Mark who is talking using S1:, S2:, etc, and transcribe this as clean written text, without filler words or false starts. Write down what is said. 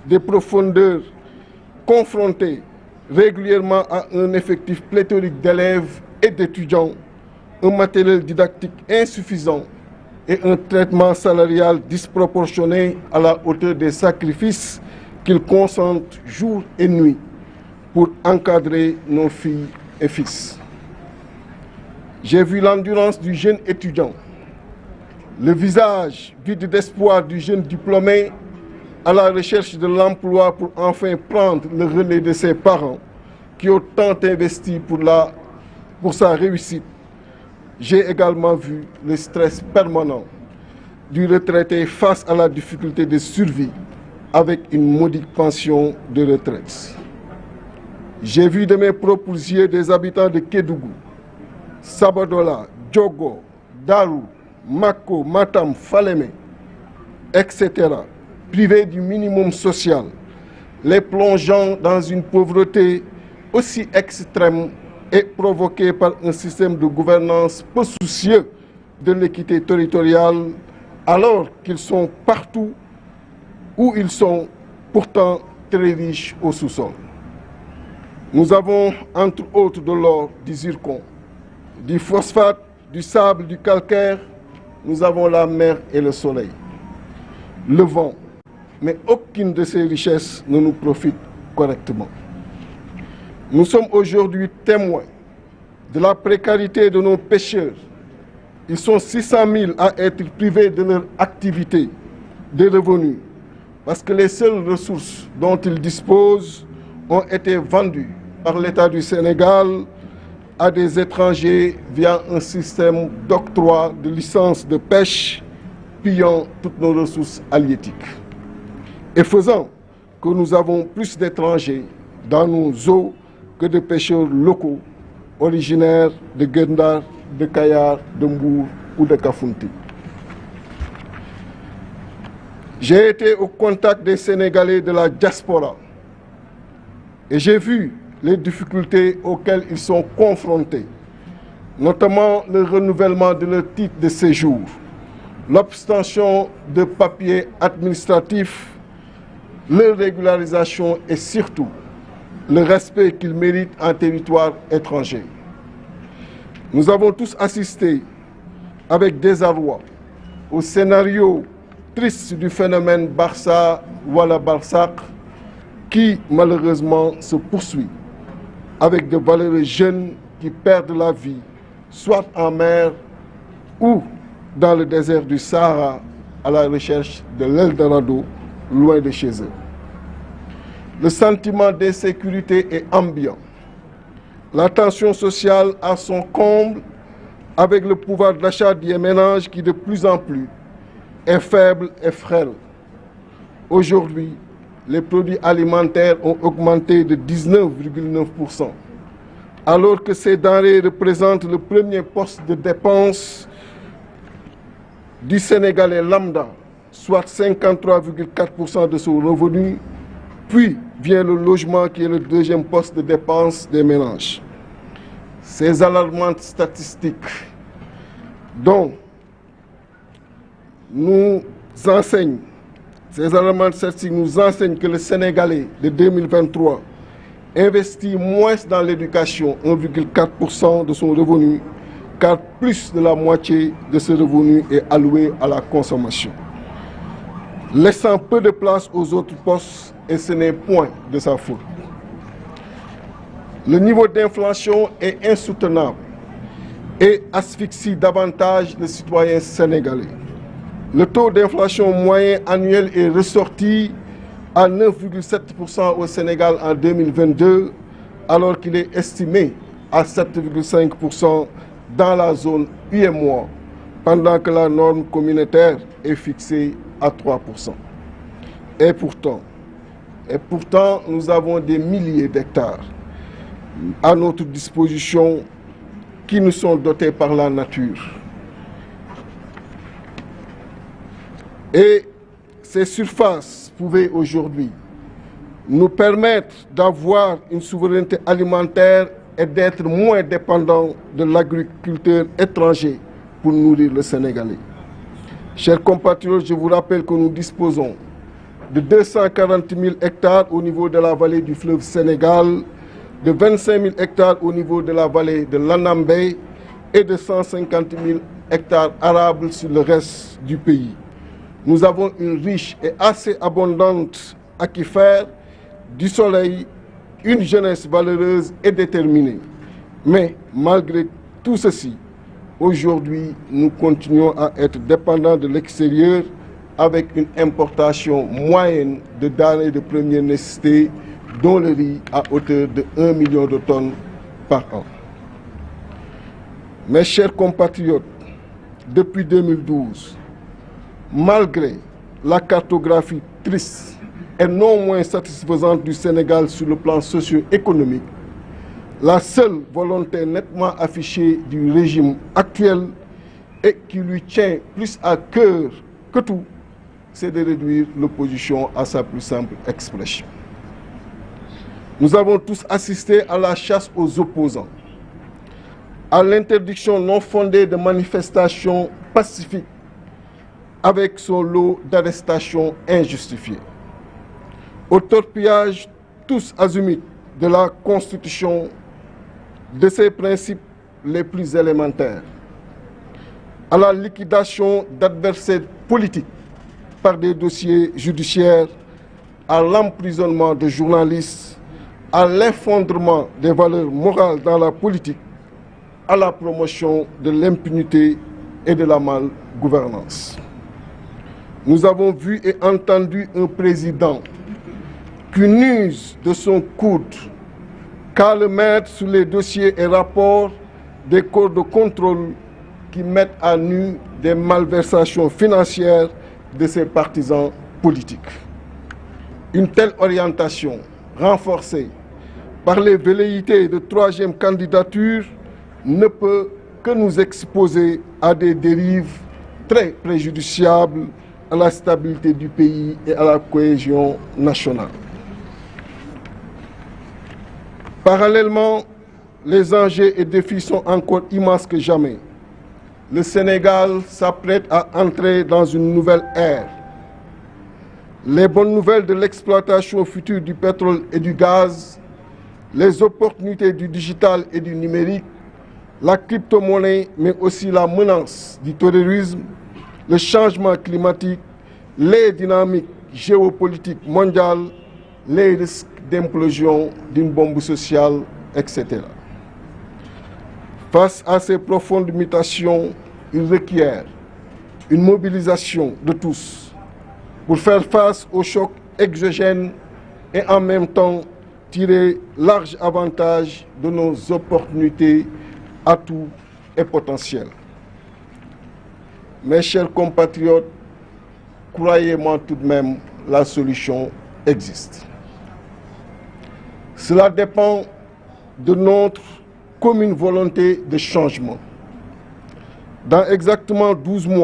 S1: des profondeurs, confrontés régulièrement à un effectif pléthorique d'élèves et d'étudiants, un matériel didactique insuffisant et un traitement salarial disproportionné à la hauteur des sacrifices qu'ils consentent jour et nuit pour encadrer nos filles et fils. J'ai vu l'endurance du jeune étudiant, le visage vide d'espoir du jeune diplômé à la recherche de l'emploi pour enfin prendre le relais de ses parents qui ont tant investi pour sa réussite. J'ai également vu le stress permanent du retraité face à la difficulté de survie avec une modique pension de retraite. J'ai vu de mes propres yeux des habitants de Kédougou, Sabadola, Diogo, Darou, Mako, Matam, Falémé, etc., privés du minimum social, les plongeant dans une pauvreté aussi extrême et provoquée par un système de gouvernance peu soucieux de l'équité territoriale, alors qu'ils sont partout où ils sont pourtant très riches au sous-sol. Nous avons, entre autres, de l'or, du zircon, du phosphate, du sable, du calcaire. Nous avons la mer et le soleil, le vent, mais aucune de ces richesses ne nous profite correctement. Nous sommes aujourd'hui témoins de la précarité de nos pêcheurs. Ils sont 600 000 à être privés de leur activité, de revenus, parce que les seules ressources dont ils disposent ont été vendues par l'État du Sénégal à des étrangers via un système d'octroi de licences de pêche, pillant toutes nos ressources halieutiques et faisant que nous avons plus d'étrangers dans nos eaux que de pêcheurs locaux originaires de Gendar, de Kayar, de Mbour ou de Kafountine. J'ai été au contact des Sénégalais de la diaspora et j'ai vu les difficultés auxquelles ils sont confrontés, notamment le renouvellement de leur titre de séjour, l'obtention de papiers administratifs, leur régularisation et surtout le respect qu'ils méritent en territoire étranger. Nous avons tous assisté avec désarroi au scénario triste du phénomène Barça-Wala-Barsaq qui malheureusement se poursuit avec de valeureux jeunes qui perdent la vie, soit en mer ou dans le désert du Sahara à la recherche de l'Eldorado, loin de chez eux. Le sentiment d'insécurité est ambiant. La tension sociale a son comble avec le pouvoir d'achat des ménages qui de plus en plus est faible et frêle. Aujourd'hui, les produits alimentaires ont augmenté de 19,9%, alors que ces denrées représentent le premier poste de dépense du Sénégalais lambda, soit 53,4% de son revenu, puis vient le logement qui est le deuxième poste de dépense des ménages. Ces alarmantes statistiques dont nous enseignent que le Sénégalais de 2023 investit moins dans l'éducation, 1,4% de son revenu, car plus de la moitié de ce revenu est alloué à la consommation, laissant peu de place aux autres postes, et ce n'est point de sa faute. Le niveau d'inflation est insoutenable et asphyxie davantage les citoyens sénégalais. Le taux d'inflation moyen annuel est ressorti à 9,7% au Sénégal en 2022, alors qu'il est estimé à 7,5% dans la zone UEMOA, pendant que la norme communautaire est fixée à 3%. Et pourtant, nous avons des milliers d'hectares à notre disposition qui nous sont dotés par la nature. Et ces surfaces pouvaient aujourd'hui nous permettre d'avoir une souveraineté alimentaire et d'être moins dépendants de l'agriculteur étranger pour nourrir le Sénégalais. Chers compatriotes, je vous rappelle que nous disposons de 240 000 hectares au niveau de la vallée du fleuve Sénégal, de 25 000 hectares au niveau de la vallée de l'Anambé et de 150 000 hectares arables sur le reste du pays. Nous avons une riche et assez abondante aquifère, du soleil, une jeunesse valeureuse et déterminée. Mais malgré tout ceci, aujourd'hui, nous continuons à être dépendants de l'extérieur avec une importation moyenne de denrées de première nécessité, dont le riz à hauteur de 1 million de tonnes par an. Mes chers compatriotes, depuis 2012, malgré la cartographie triste et non moins satisfaisante du Sénégal sur le plan socio-économique, la seule volonté nettement affichée du régime actuel et qui lui tient plus à cœur que tout, c'est de réduire l'opposition à sa plus simple expression. Nous avons tous assisté à la chasse aux opposants, à l'interdiction non fondée de manifestations pacifiques avec son lot d'arrestations injustifiées, au torpillage tous azimuts de la Constitution, de ses principes les plus élémentaires, à la liquidation d'adversaires politiques par des dossiers judiciaires, à l'emprisonnement de journalistes, à l'effondrement des valeurs morales dans la politique, à la promotion de l'impunité et de la malgouvernance. Nous avons vu et entendu un président qui n'use de son coude qu'à le mettre sur les dossiers et rapports des corps de contrôle qui mettent à nu des malversations financières de ses partisans politiques. Une telle orientation, renforcée par les velléités de troisième candidature, ne peut que nous exposer à des dérives très préjudiciables à la stabilité du pays et à la cohésion nationale. Parallèlement, les enjeux et défis sont encore immenses que jamais. Le Sénégal s'apprête à entrer dans une nouvelle ère. Les bonnes nouvelles de l'exploitation future du pétrole et du gaz, les opportunités du digital et du numérique, la crypto-monnaie, mais aussi la menace du terrorisme, le changement climatique, les dynamiques géopolitiques mondiales, les risques d'implosion d'une bombe sociale, etc. Face à ces profondes mutations, il requiert une mobilisation de tous pour faire face aux chocs exogènes et en même temps tirer large avantage de nos opportunités, atouts et potentiels. Mes chers compatriotes, croyez-moi tout de même, la solution existe. Cela dépend de notre commune volonté de changement. Dans exactement 12 mois,